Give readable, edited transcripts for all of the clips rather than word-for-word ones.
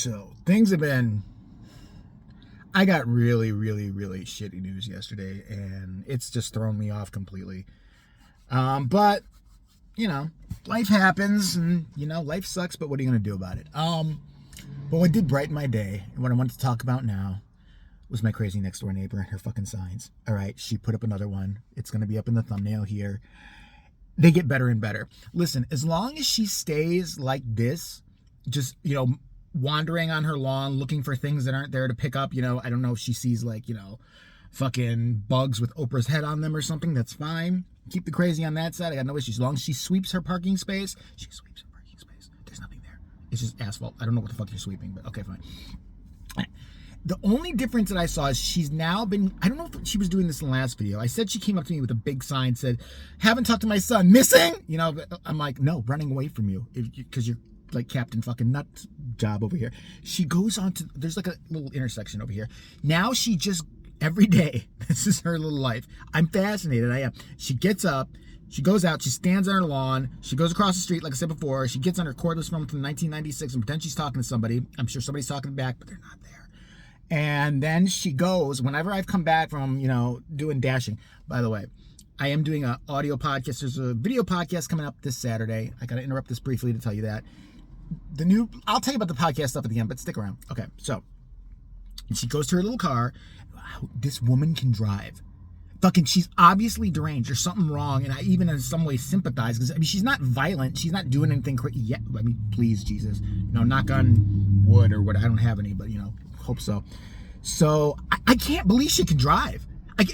So things have been. I got really, really, really shitty news yesterday, and it's just thrown me off completely. But you know, life happens, and you know, life sucks. But what are you gonna do about it? But what did brighten my day, and what I wanted to talk about now, was my crazy next door neighbor and her fucking signs. All right, she put up another one. It's gonna be up in the thumbnail here. They get better and better. Listen, as long as she stays like this, just, you know, wandering on her lawn, looking for things that aren't there to pick up, you know, I don't know if she sees, like, you know, fucking bugs with Oprah's head on them or something, that's fine. Keep the crazy on that side. I got no issues. As long as she sweeps her parking space, there's nothing there. It's just asphalt. I don't know what the fuck you're sweeping, but okay, fine. The only difference that I saw is she's now been, I don't know if she was doing this in the last video. I said she came up to me with a big sign, said, haven't talked to my son, missing? You know, I'm like, no, running away from you. Because you're like Captain fucking Nut Job over here. She goes on to, there's like a little intersection over here. Now she just, every day, this is her little life. I'm fascinated, I am. She gets up, she goes out, she stands on her lawn, she goes across the street, like I said before, she gets on her cordless phone from 1996 and pretends she's talking to somebody. I'm sure somebody's talking back, but they're not there. And then she goes, whenever I've come back from, you know, doing dashing. By the way, I am doing an audio podcast. There's a video podcast coming up this Saturday. I got to interrupt this briefly to tell you that. I'll tell you about the podcast stuff at the end, but stick around. Okay, so she goes to her little car. Wow, this woman can drive. Fucking, she's obviously deranged. There's something wrong, and I even in some way sympathize, because I mean, she's not violent. She's not doing anything crazy yet. I mean, please, Jesus, you know, knock on wood or what. I don't have any, but you know, hope so. So I can't believe she can drive.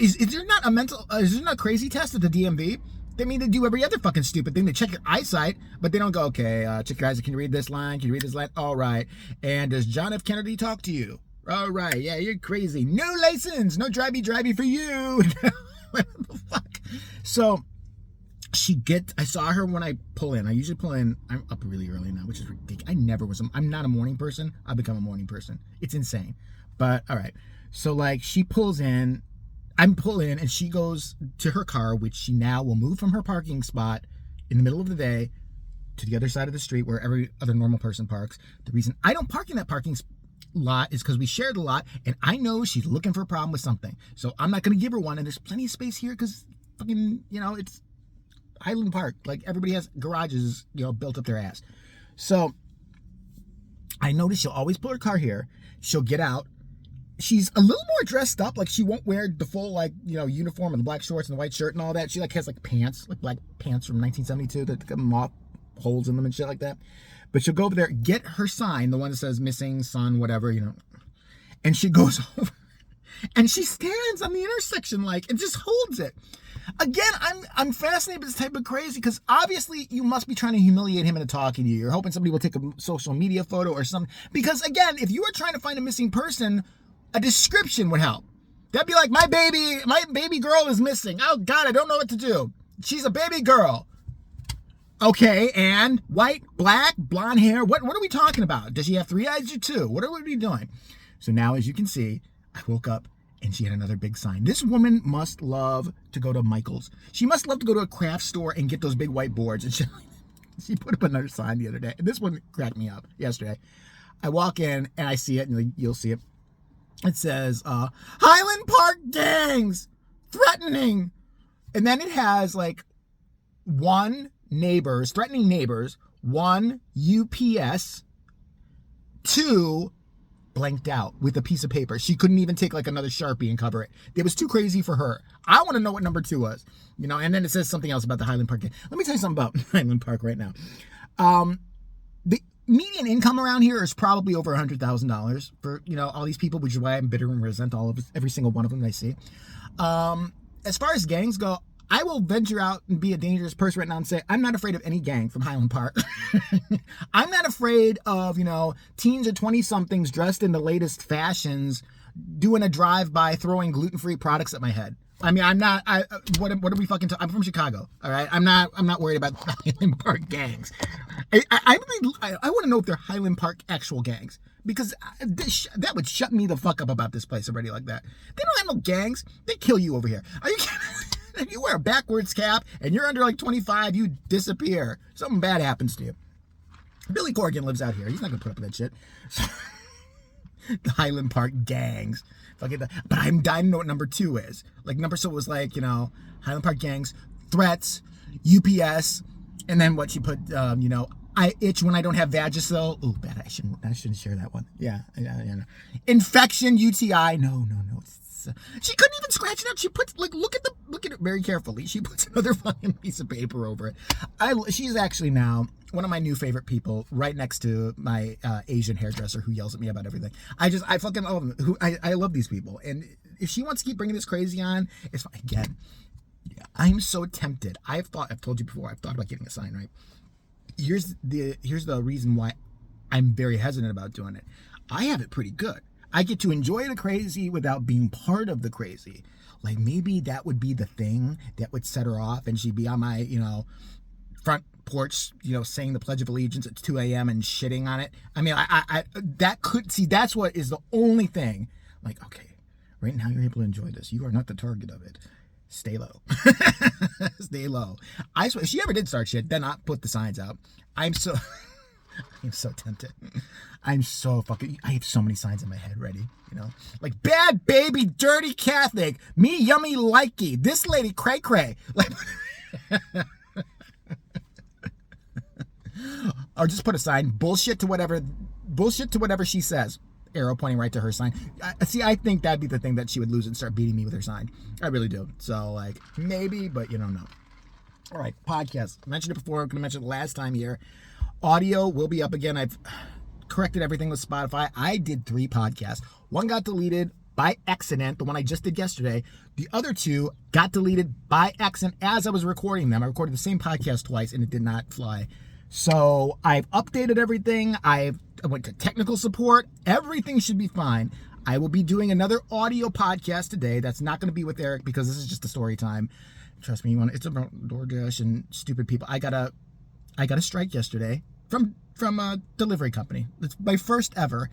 Is there not a mental? Is there not a crazy test at the DMV? They mean, they do every other fucking stupid thing. They check your eyesight, but they don't go, okay, check your eyesight. Can you read this line? Can you read this line? All right. And does John F. Kennedy talk to you? All right. Yeah, you're crazy. No license. No drivey for you. What the fuck? So I saw her when I pull in. I usually pull in. I'm up really early now, which is ridiculous. I'm not a morning person. I've become a morning person. It's insane. But all right. So like she pulls in. I'm pull in, and she goes to her car, which she now will move from her parking spot in the middle of the day to the other side of the street where every other normal person parks. The reason I don't park in that parking lot is because we shared a lot, and I know she's looking for a problem with something. So I'm not going to give her one, and there's plenty of space here because fucking, you know, it's Highland Park. Like, everybody has garages, you know, built up their ass. So I notice she'll always pull her car here. She'll get out. She's a little more dressed up. Like, she won't wear the full, like, you know, uniform and the black shorts and the white shirt and all that. She, like, has, like, pants, like black pants from 1972 that got moth holes in them and shit like that. But she'll go over there, get her sign, the one that says missing, son, whatever, you know. And she goes over, and she stands on the intersection, like, and just holds it. Again, I'm fascinated with this type of crazy, because obviously you must be trying to humiliate him into talking to you. You're hoping somebody will take a social media photo or something. Because, again, if you were trying to find a missing person, a description would help. That'd be like, my baby girl is missing. Oh, God, I don't know what to do. She's a baby girl. Okay, and white, black, blonde hair. What are we talking about? Does she have 3 eyes or 2? What are we doing? So now, as you can see, I woke up and she had another big sign. This woman must love to go to Michael's. She must love to go to a craft store and get those big white boards. And she put up another sign the other day. And this one cracked me up yesterday. I walk in and I see it, and you'll see it. It says, Highland Park gangs threatening. And then it has like threatening neighbors, 1 UPS, 2 blanked out with a piece of paper. She couldn't even take like another Sharpie and cover it. It was too crazy for her. I want to know what number 2 was, you know, and then it says something else about the Highland Park gang. Let me tell you something about Highland Park right now. The median income around here is probably over $100,000 for, you know, all these people, which is why I'm bitter and resent every single one of them I see. As far as gangs go, I will venture out and be a dangerous person right now and say, I'm not afraid of any gang from Highland Park. I'm not afraid of, you know, teens or 20-somethings dressed in the latest fashions, doing a drive-by, throwing gluten-free products at my head. I mean, what are we fucking talking? I'm from Chicago, all right? I'm not worried about Highland Park gangs. I want to know if they're Highland Park actual gangs, because that would shut me the fuck up about this place already like that. They don't have no gangs. They kill you over here. Are you kidding? If you wear a backwards cap and you're under like 25, you disappear. Something bad happens to you. Billy Corgan lives out here. He's not going to put up with that shit. The Highland Park gangs. But I'm dying to know what number 2 is. Like number so it was like, Highland Park gangs, threats, UPS, and then what she put, I itch when I don't have Vagisil. Ooh, bad. I shouldn't share that one. Yeah. Infection, UTI. No. She couldn't even scratch it out. She puts look at it very carefully. She puts another fucking piece of paper over it. She's actually now one of my new favorite people, right next to my Asian hairdresser who yells at me about everything. I fucking love them. I love these people, and if she wants to keep bringing this crazy on, it's fine. Again, I'm so tempted. I've told you before. I've thought about getting a sign. Right. Here's the reason why I'm very hesitant about doing it. I have it pretty good. I get to enjoy the crazy without being part of the crazy. Like maybe that would be the thing that would set her off, and she'd be on my, front porch, saying the Pledge of Allegiance at 2 a.m. and shitting on it. I mean, I that could see. That's what is the only thing. Like, okay, right now you're able to enjoy this. You are not the target of it. Stay low. Stay low. I swear, if she ever did start shit, then I'll put the signs out. I'm so tempted. I'm so fucking, I have so many signs in my head ready, like bad baby, dirty Catholic, me yummy likey, this lady cray cray, like, or just put a sign, bullshit to whatever she says. Arrow pointing right to her sign. I think that'd be the thing that she would lose and start beating me with her sign. I really do. So, like, maybe, but you don't know. All right, podcast. I mentioned it before. I'm going to mention it last time here. Audio will be up again. I've corrected everything with Spotify. I did 3 podcasts. One got deleted by accident, the one I just did yesterday. The other 2 got deleted by accident as I was recording them. I recorded the same podcast twice, and it did not fly. So I've updated everything. I went to technical support. Everything should be fine. I will be doing another audio podcast today. That's not going to be with Eric because this is just a story time. Trust me, it's about DoorDash and stupid people. I got a strike yesterday from a delivery company. It's my first ever.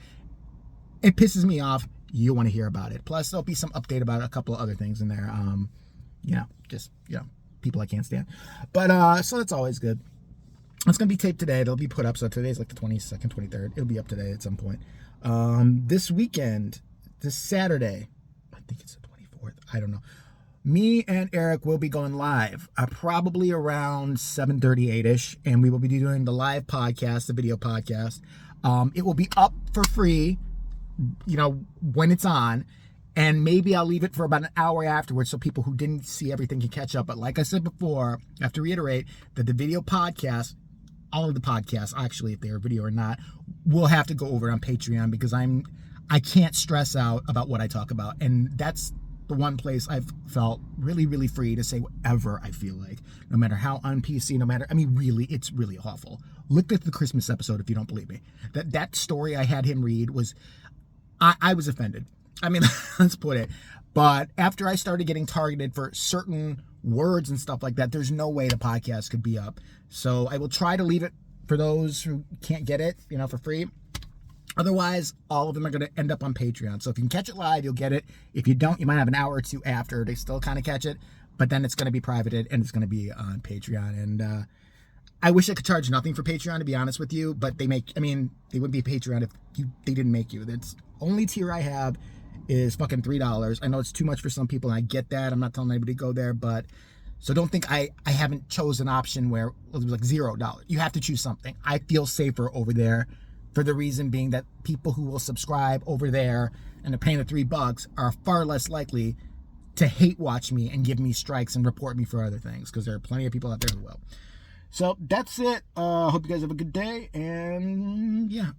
It pisses me off. You want to hear about it. Plus, there'll be some update about a couple of other things in there. People I can't stand. But so that's always good. It's going to be taped today. It'll be put up. So today's like the 22nd, 23rd. It'll be up today at some point. This weekend, this Saturday, I think it's the 24th. I don't know. Me and Eric will be going live probably around 7:38ish. And we will be doing the live podcast, the video podcast. It will be up for free, when it's on. And maybe I'll leave it for about an hour afterwards so people who didn't see everything can catch up. But like I said before, I have to reiterate that the video podcast, all of the podcasts, actually, if they're video or not, will have to go over on Patreon because I can't stress out about what I talk about. And that's the one place I've felt really, really free to say whatever I feel like, no matter how un-PC, really, it's really awful. Look at the Christmas episode if you don't believe me. That story I had him read was, I was offended. Let's put it. But after I started getting targeted for certain words and stuff like that, there's no way the podcast could be up. So I will try to leave it for those who can't get it, for free. Otherwise, all of them are going to end up on Patreon. So if you can catch it live, you'll get it. If you don't, you might have an hour or two after to still kind of catch it. But then it's going to be privated and it's going to be on Patreon. And I wish I could charge nothing for Patreon, to be honest with you. But they wouldn't be Patreon if they didn't make you. That's only tier I have is fucking $3. I know it's too much for some people, and I get that. I'm not telling anybody to go there, but so don't think I haven't chosen an option where it was like $0. You have to choose something. I feel safer over there for the reason being that people who will subscribe over there and are paying the $3 are far less likely to hate watch me and give me strikes and report me for other things because there are plenty of people out there who will. So that's it. Hope you guys have a good day, and yeah.